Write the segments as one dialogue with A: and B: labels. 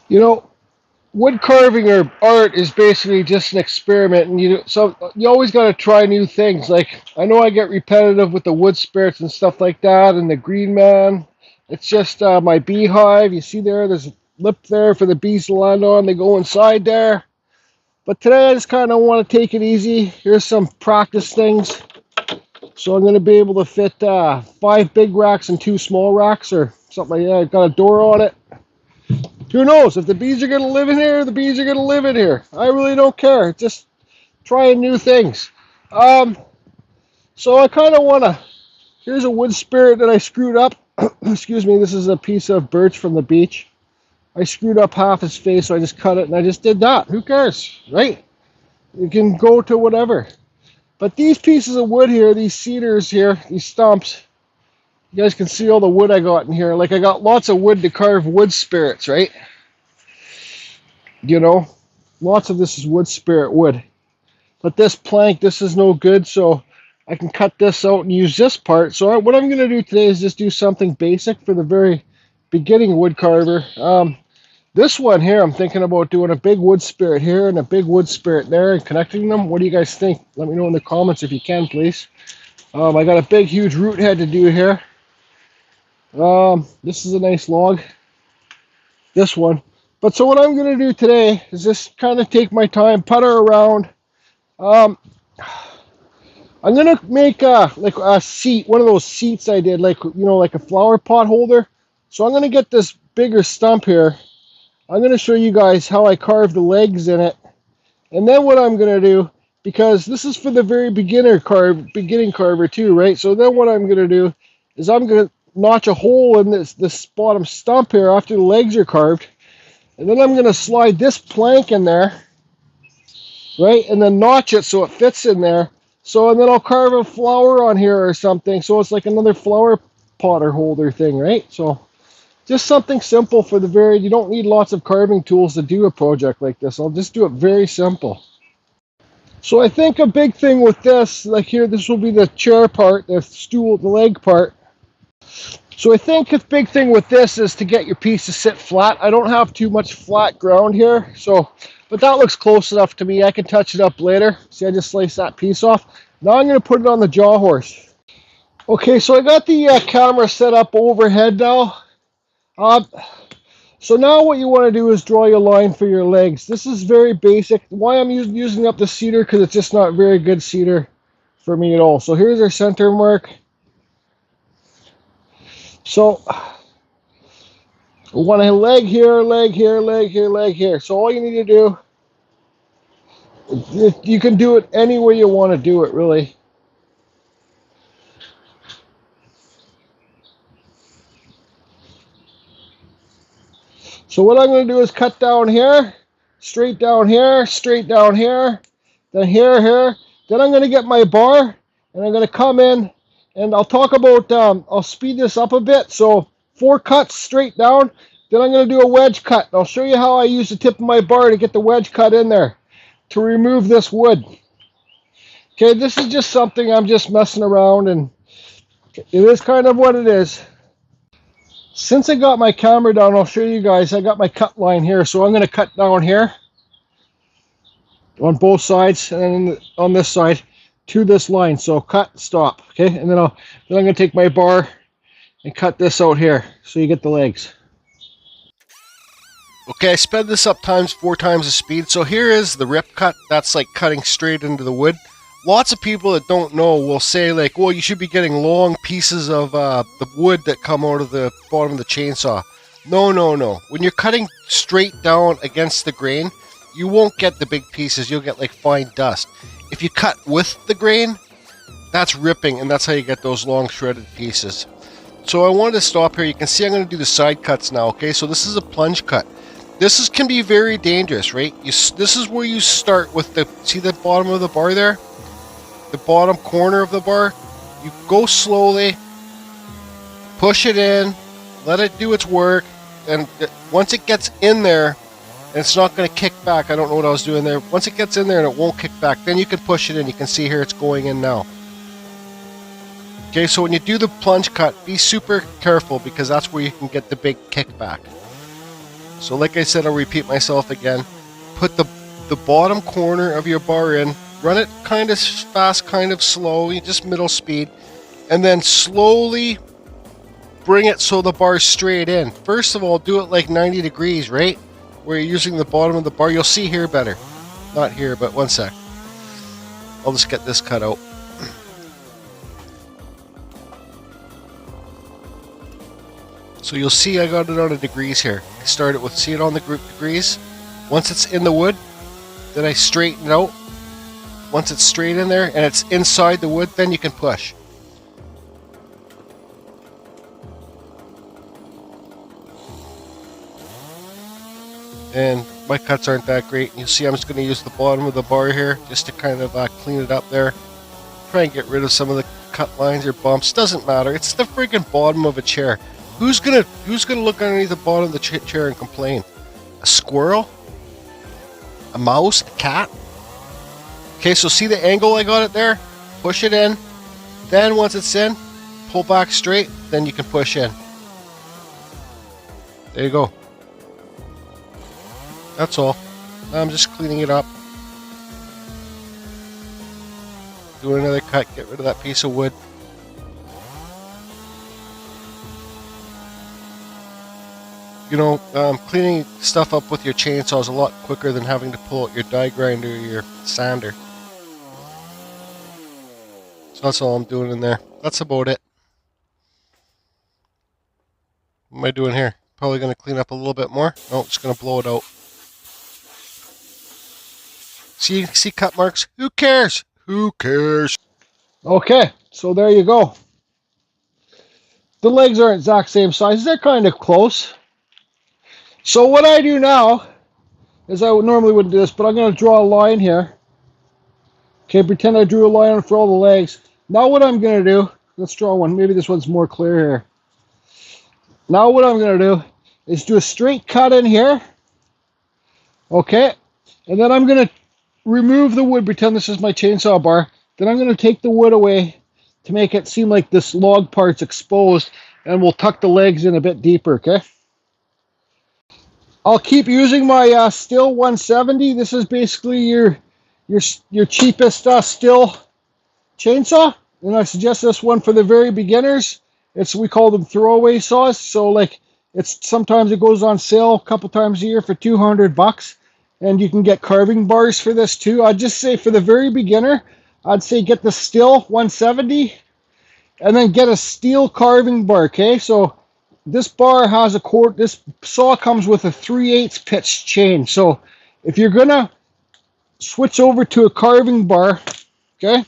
A: You know, wood carving or art is basically just an experiment, and you always got to try new things. Like I know I get repetitive with the wood spirits and stuff like that, and the green man. It's just my beehive. You see there's a lip there for the bees to land on. They go inside there. But today I just kind of want to take it easy. Here's some practice things. So I'm going to be able to fit 5 big racks and 2 small racks or something like that. I've got a door on it. Who knows? If the bees are going to live in here, the bees are going to live in here. I really don't care. Just trying new things. So I kind of want to... Here's a wood spirit that I screwed up. Excuse me, this is a piece of birch from the beach. I screwed up half his face, so I just cut it, and I just did that. Who cares, right? You can go to whatever. But these pieces of wood here, these cedars here, these stumps, you guys can see all the wood I got in here. Like I got lots of wood to carve wood spirits, right? You know, lots of this is wood spirit wood. But this plank, this is no good, so I can cut this out and use this part. So what I'm going to do today is just do something basic for the very beginning wood carver. This one here, I'm thinking about doing a big wood spirit here and a big wood spirit there and connecting them. What do you guys think? Let me know in the comments if you can, please. I got a big, huge root head to do here. This is a nice log. This one. But so what I'm going to do today is just kind of take my time, putter around. I'm going to make like a seat, one of those seats I did, like, you know, like a flower pot holder. So I'm going to get this bigger stump here. I'm going to show you guys how I carve the legs in it. And then what I'm going to do, because this is for the very beginning carver too, right? So then what I'm going to do is I'm going to notch a hole in this bottom stump here after the legs are carved. And then I'm going to slide this plank in there, right? And then notch it so it fits in there. So, and then I'll carve a flower on here or something. So it's like another flower potter holder thing, right? So just something simple for the very, you don't need lots of carving tools to do a project like this. I'll just do it very simple. So I think a big thing with this, like here, this will be the chair part, the stool, the leg part. So I think a big thing with this is to get your piece to sit flat. I don't have too much flat ground here, so, but that looks close enough to me. I can touch it up later. See, I just sliced that piece off. Now I'm going to put it on the jaw horse. Okay, so I got the camera set up overhead now. So now what you want to do is draw your line for your legs. This is very basic. Why I'm using up the cedar, because it's just not very good cedar for me at all. So here's our center mark. So we want a leg here, leg here, leg here, leg here. So all you need to do, you can do it any way you want to do it, really. So what I'm going to do is cut down here, straight down here, straight down here, then here, here. Then I'm going to get my bar, and I'm going to come in, and I'll talk about, I'll speed this up a bit. So 4 cuts straight down. Then I'm going to do a wedge cut. I'll show you how I use the tip of my bar to get the wedge cut in there to remove this wood. Okay, this is just something I'm just messing around, and it is kind of what it is. Since I got my camera down, I'll show you guys, I got my cut line here. So I'm going to cut down here on both sides and then on this side to this line. So cut, stop, okay? And then I'm going to take my bar and cut this out here so you get the legs. Okay, I sped this up times 4 times the speed. So here is the rip cut. That's like cutting straight into the wood. Lots of people that don't know will say like, well, you should be getting long pieces of the wood that come out of the bottom of the chainsaw. No, no, no. When you're cutting straight down against the grain, you won't get the big pieces. You'll get like fine dust. If you cut with the grain, that's ripping, and that's how you get those long shredded pieces. So I wanted to stop here. You can see I'm going to do the side cuts now, okay? So this is a plunge cut. This can be very dangerous, right? This is where you start with see the bottom of the bar there? The bottom corner of the bar. You go slowly, push it in, let it do its work, and once it gets in there, and it's not going to kick back. I don't know what I was doing there. Once it gets in there and it won't kick back, then you can push it in. You can see here it's going in now. Okay, so when you do the plunge cut, be super careful because that's where you can get the big kickback. So like I said, I'll repeat myself again. Put the bottom corner of your bar in, run it kind of fast, kind of slow, just middle speed, and then slowly bring it so the bar's straight in. First of all, do it like 90 degrees, right? Where you're using the bottom of the bar. You'll see here better. Not here, but one sec. I'll just get this cut out. So you'll see I got it on the degrees here. I start it with, see it on the group degrees? Once it's in the wood, then I straighten it out. Once it's straight in there and it's inside the wood, then you can push. And my cuts aren't that great. You'll see I'm just going to use the bottom of the bar here just to kind of clean it up there. Try and get rid of some of the cut lines or bumps. Doesn't matter. It's the freaking bottom of a chair. Who's gonna look underneath the bottom of the chair and complain? A squirrel? A mouse? A cat? Okay, so see the angle I got it there? Push it in. Then once it's in, pull back straight. Then you can push in. There you go. That's all. I'm just cleaning it up. Do another cut, get rid of that piece of wood. You know, cleaning stuff up with your chainsaw is a lot quicker than having to pull out your die grinder or your sander. So that's all I'm doing in there. That's about it. What am I doing here? Probably going to clean up a little bit more. No, just going to blow it out. See cut marks? Who cares? Who cares? Okay, so there you go. The legs aren't exact same size. They're kind of close. So what I do now is I normally wouldn't do this, but I'm going to draw a line here. Okay, pretend I drew a line for all the legs. Now what I'm going to do, let's draw one. Maybe this one's more clear here. Now what I'm going to do is do a straight cut in here. Okay, and then I'm going to remove the wood, pretend this is my chainsaw bar. Then I'm going to take the wood away to make it seem like this log part's exposed, and we'll tuck the legs in a bit deeper, okay? I'll keep using my Stihl 170. This is basically your cheapest Stihl chainsaw, and I suggest this one for the very beginners. We call them throwaway saws. So like sometimes it goes on sale a couple times a year for $200. And you can get carving bars for this too. I'd just say for the very beginner, I'd say get the Stihl 170 and then get a Stihl carving bar, okay? So this bar has this saw comes with a 3/8 pitch chain. So if you're gonna switch over to a carving bar, okay,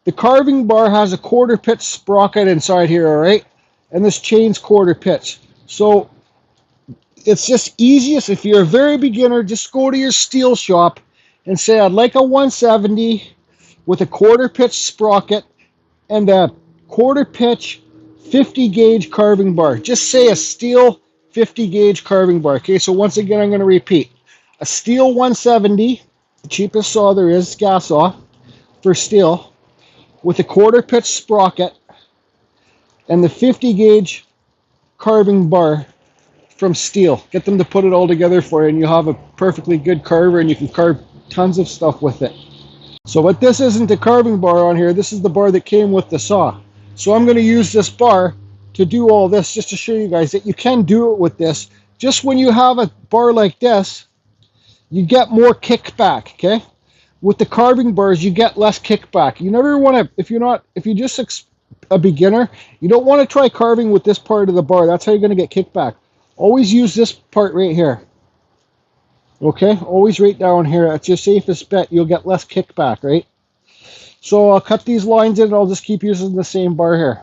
A: the carving bar has a 1/4 pitch sprocket inside here, all right? And this chain's 1/4 pitch. So it's just easiest if you're a very beginner, just go to your Stihl shop and say, I'd like a 170 with a 1/4 pitch sprocket and a 1/4 pitch 50 gauge carving bar. Just say a Stihl 50 gauge carving bar. Okay, so once again, I'm going to repeat. A Stihl 170, the cheapest saw there is, gas saw for Stihl, with a 1/4 pitch sprocket and the 50 gauge carving bar from Stihl. Get them to put it all together for you and you'll have a perfectly good carver and you can carve tons of stuff with it. So but this isn't the carving bar on here, this is the bar that came with the saw. So I'm going to use this bar to do all this just to show you guys that you can do it with this. Just when you have a bar like this, you get more kickback, okay? With the carving bars, you get less kickback. You never want to, if you're just a beginner, you don't want to try carving with this part of the bar. That's how you're going to get kickback. Always use this part right here. Okay, always right down here. That's your safest bet. You'll get less kickback, right? So I'll cut these lines in and I'll just keep using the same bar here.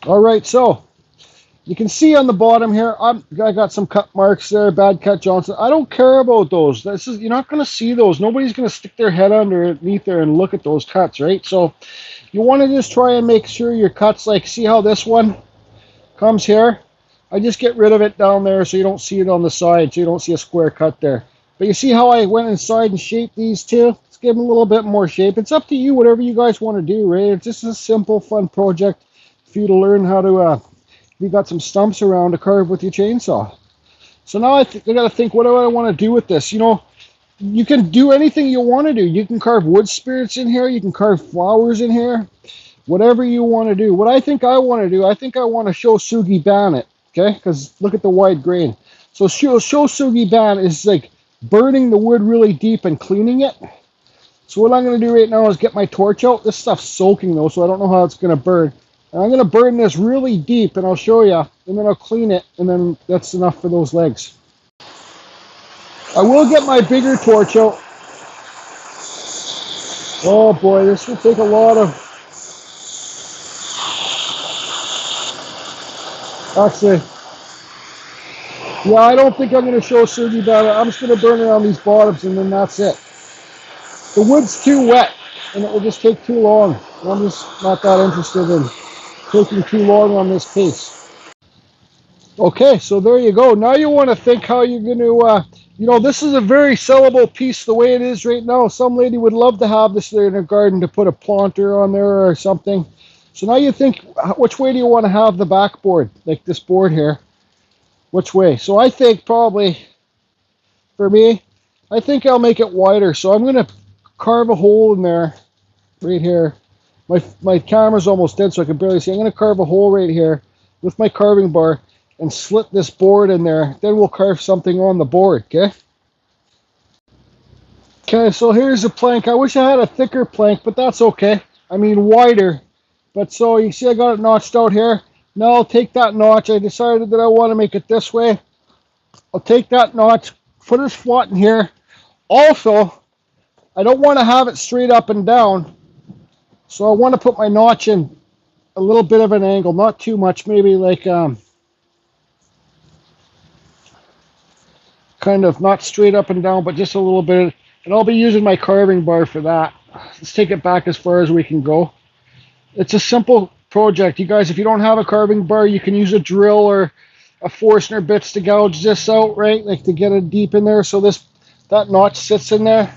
A: All right, so you can see on the bottom here, I got some cut marks there, bad cut Johnson. I don't care about those. You're not going to see those. Nobody's going to stick their head underneath there and look at those cuts, right? So you want to just try and make sure your cuts, like, see how this one comes here? I just get rid of it down there so you don't see it on the side, so you don't see a square cut there. But you see how I went inside and shaped these two? Let's give them a little bit more shape. It's up to you, whatever you guys want to do, right? It's just a simple, fun project for you to learn how to, you got some stumps around to carve with your chainsaw. So now I got to think, what do I want to do with this? You know, you can do anything you want to do. You can carve wood spirits in here. You can carve flowers in here. Whatever you want to do. What I think I want to do, I think I want to Shosugi ban it. Okay? Because look at the wide grain. So Shosugi ban is like burning the wood really deep and cleaning it. So what I'm going to do right now is get my torch out. This stuff's soaking though, so I don't know how it's going to burn. And I'm going to burn this really deep, and I'll show you, and then I'll clean it, and then that's enough for those legs. I will get my bigger torch out. Oh boy, this will take a lot of... Actually, yeah, I don't think I'm going to show Sugi about it. I'm just going to burn it on these bottoms, and then that's it. The wood's too wet, and it will just take too long. I'm just not that interested in taking too long on this case. Okay, so there you go. Now you want to think how you're going to, you know, this is a very sellable piece the way it is right now. Some lady would love to have this there in her garden to put a planter on there or something. So now you think, which way do you want to have the backboard, like this board here? Which way? So I think probably, for me, I think I'll make it wider. So I'm going to carve a hole in there, right here. My camera's almost dead, so I can barely see. I'm going to carve a hole right here with my carving bar and slit this board in there. Then we'll carve something on the board, okay? Okay, so here's a plank. I wish I had a thicker plank, but that's okay. I mean wider. But so you see I got it notched out here. Now I'll take that notch. I decided that I want to make it this way. I'll take that notch, put it flat in here. Also, I don't want to have it straight up and down. So I want to put my notch in a little bit of an angle, not too much, maybe like kind of not straight up and down, but just a little bit. And I'll be using my carving bar for that. Let's take it back as far as we can go. It's a simple project. You guys, if you don't have a carving bar, you can use a drill or a Forstner bits to gouge this out, right? Like to get it deep in there so that notch sits in there.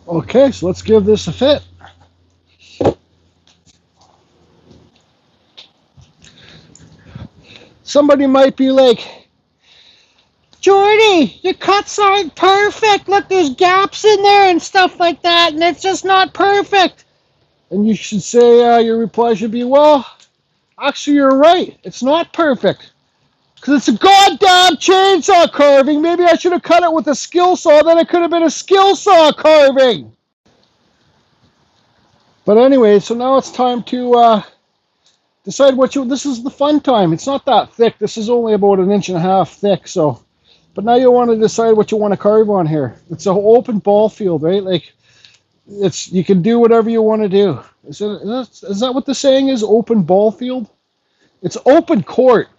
A: Okay, so let's give this a fit. Somebody might be like, Jordy, your cuts aren't perfect. Look, there's gaps in there and stuff like that, and it's just not perfect. And you should say, your reply should be, well, actually you're right. It's not perfect. Because it's a goddamn chainsaw carving. Maybe I should have cut it with a skill saw. Then it could have been a skill saw carving. But anyway, so now it's time to decide what you... This is the fun time. It's not that thick. This is only about 1.5 inches thick. So, but now you want to decide what you want to carve on here. It's an open ball field, right? Like, you can do whatever you want to do. Is that what the saying is? Open ball field? It's open court.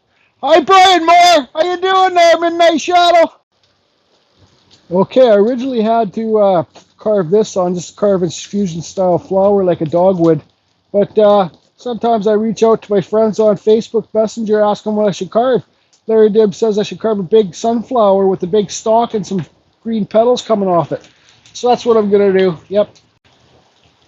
A: Hi, Brian Moore. How you doing there, Midnight Shadow? Okay, I originally had to carve this on, just carve a fusion-style flower like a dog would. But sometimes I reach out to my friends on Facebook Messenger, ask them what I should carve. Larry Dibb says I should carve a big sunflower with a big stalk and some green petals coming off it. So that's what I'm going to do. Yep.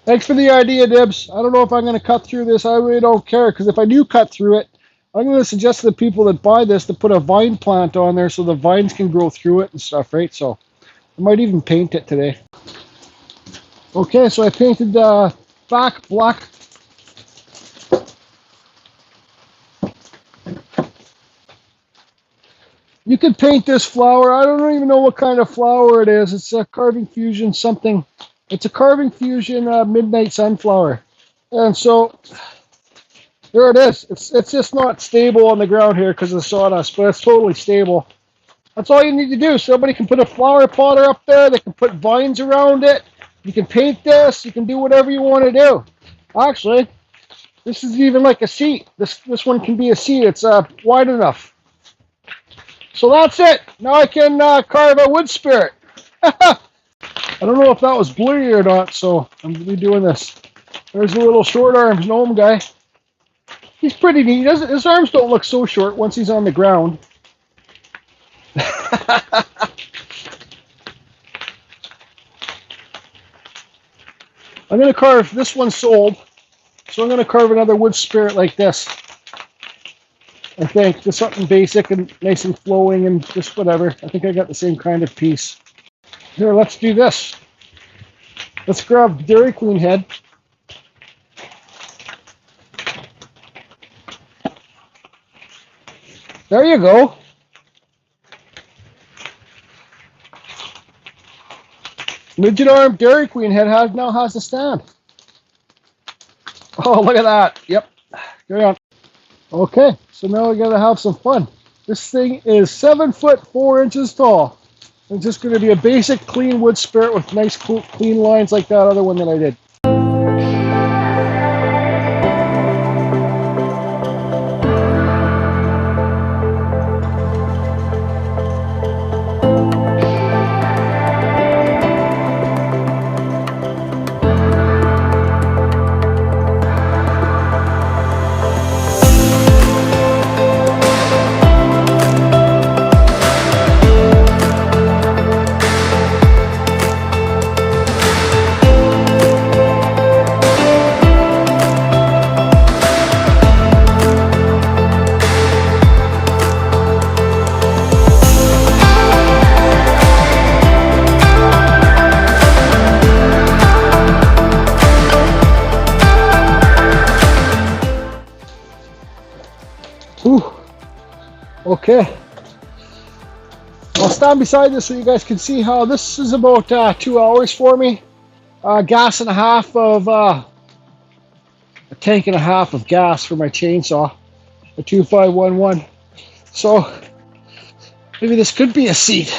A: Thanks for the idea, Dibbs. I don't know if I'm going to cut through this. I really don't care, because if I do cut through it, I'm going to suggest to the people that buy this to put a vine plant on there so the vines can grow through it and stuff, right? So I might even paint it today. Okay, so I painted back black. You can paint this flower. I don't even know what kind of flower it is. It's a Carving Fusion something. It's a Carving Fusion Midnight Sunflower. And so... there it is. It's just not stable on the ground here because of the sawdust, but it's totally stable. That's all you need to do. Somebody can put a flower potter up there. They can put vines around it. You can paint this. You can do whatever you want to do. Actually, This is even like a seat. This one can be a seat. It's wide enough. So that's it. Now I can carve a wood spirit. I don't know if that was blurry or not, so I'm going to be doing this. There's a little short arms gnome guy. He's pretty neat. His arms don't look so short once he's on the ground. I'm going to carve, this one sold, so I'm going to carve another wood spirit like this. I think just something basic and nice and flowing and just whatever. I think I got the same kind of piece. Here, let's do this. Let's grab Dairy Queen head. There you go. Midget arm Dairy Queen head now has a stand. Oh, look at that. Yep. Carry on. Okay, so now we gotta have some fun. This thing is 7 foot 4 inches tall. It's just gonna be a basic clean wood spirit with nice clean lines like that other one that I did. Ooh. Okay. I'll stand beside this so you guys can see how this is about 2 hours for me. Gas and a half of a tank and a half of gas for my chainsaw, a 2511. So maybe this could be a seat.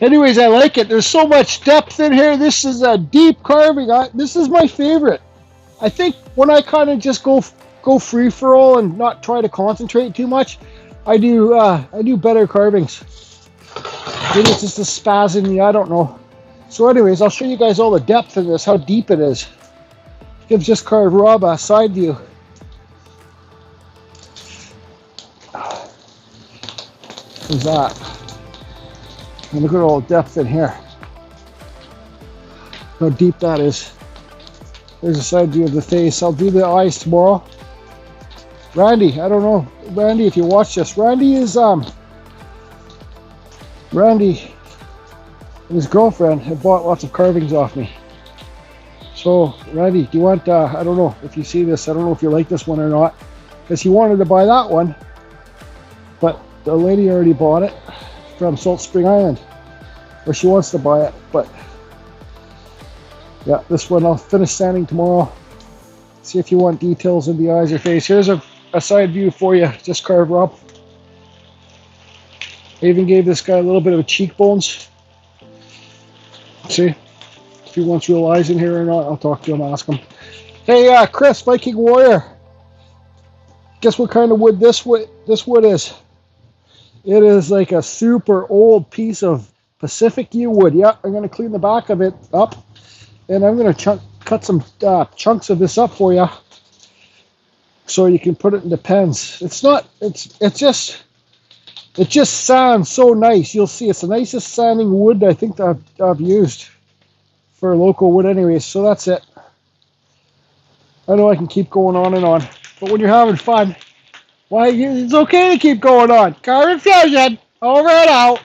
A: Anyways, I like it. There's so much depth in here. This is a deep carving. This is my favorite. I think when I kind of just go free for all and not try to concentrate too much, I do better carvings. Maybe it's just a spaz in me, I don't know. So anyways, I'll show you guys all the depth of this, how deep it is. Gives just carved Rob a side view. What's that? And look at all the depth in here. How deep that is. There's a side view of the face. I'll do the eyes tomorrow. Randy, I don't know, Randy, if you watch this, Randy and his girlfriend have bought lots of carvings off me. So, Randy, do you want, I don't know if you see this, I don't know if you like this one or not, because he wanted to buy that one, but the lady already bought it from Salt Spring Island, or she wants to buy it, but yeah, this one I'll finish sanding tomorrow. See if you want details in the eyes or face. Here's a side view for you, just carved up. I even gave this guy a little bit of a cheekbones. See if he wants real eyes in here or not. I'll talk to him, ask him. Hey, Chris, Viking Warrior. Guess what kind of wood this wood is? It is like a super old piece of Pacific yew wood. Yeah, I'm gonna clean the back of it up, and I'm gonna cut some chunks of this up for you, so you can put it into pens. It just sands so nice. You'll see it's the nicest sanding wood I think that I've used for local wood anyways. So that's it. I know I can keep going on and on, but when you're having fun, why, it's okay to keep going on. Carving Fusion, over and out.